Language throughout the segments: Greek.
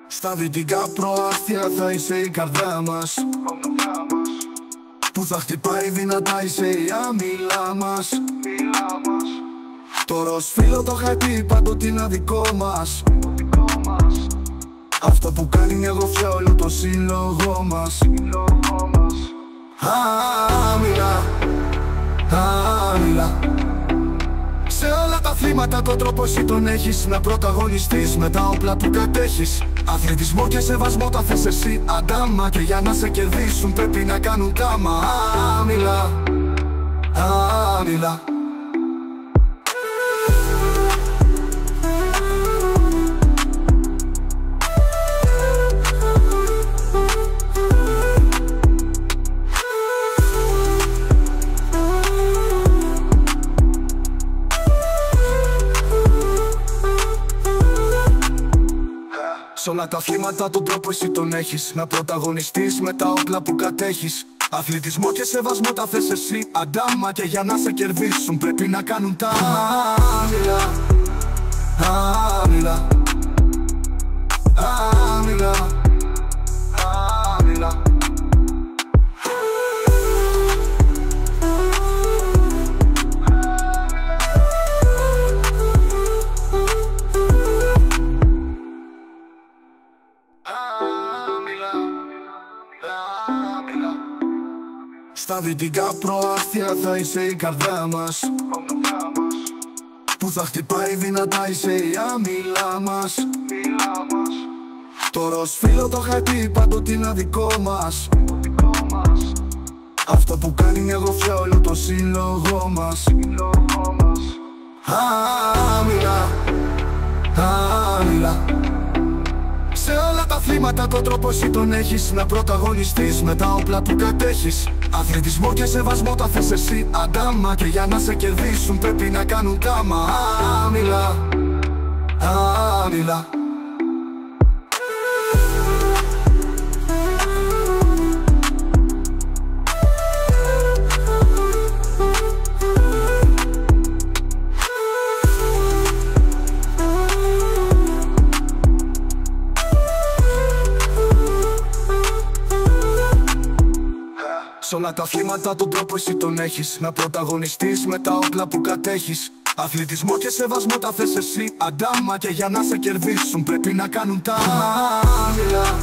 Στα δυτικά προάστια θα είσαι η καρδιά μας, που θα χτυπάει δυνατά, είσαι η άμυλα μας. Το ροζ φύλλο το χαρτί πάντοτε είναι δικό μας. Αυτό που κάνει μια γοφιά όλο το σύλλογο μας. Άμυλα, άμυλα. Σε όλα τα αθλήματα τον τρόπο εσύ τον έχεις να πρωταγωνιστείς με τα όπλα που κατέχεις. Αθλητισμό και σεβασμό τα θες εσύ αντάμα, και για να σε κερδίσουν πρέπει να κάνουν τάμα. Άμυλα, άμυλα. Σ' όλα τα αθλήματα τον τρόπο εσύ τον έχεις να πρωταγωνιστείς με τα όπλα που κατέχεις. Αθλητισμό και σεβασμό τα θες εσύ αντάμα, και για να σε κερδίσουν πρέπει να κάνουν τα άμυλα, άμυλα, άμυλα, άμυλα. Στα δυτικά προάστια θα είσαι η καρδιά μας, που θα χτυπάει δυνατά, είσαι η άμυλα μας. Το ροζ φύλλο το χαρτί πάντοτε είναι δικό μας. Αυτό που κάνει μια γοφιά όλο το σύλλογο μας. Άμυλα, άμυλα. Σε όλα τα αθλήματα τον τρόπο εσύ τον έχεις να πρωταγωνιστείς με τα όπλα που κατέχεις. Αθλητισμό και σεβασμό τα θες εσύ αντάμα, και για να σε κερδίσουν πρέπει να κάνουν τάμα. Άμυλα, άμυλα. Σ' όλα τα αθλήματα τον τρόπο εσύ τον έχεις να πρωταγωνιστείς με τα όπλα που κατέχεις. Αθλητισμό και σεβασμό τα θες εσύ αντάμα, και για να σε κερδίσουν πρέπει να κάνουν τα άμυλα,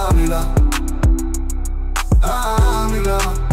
άμυλα, άμυλα.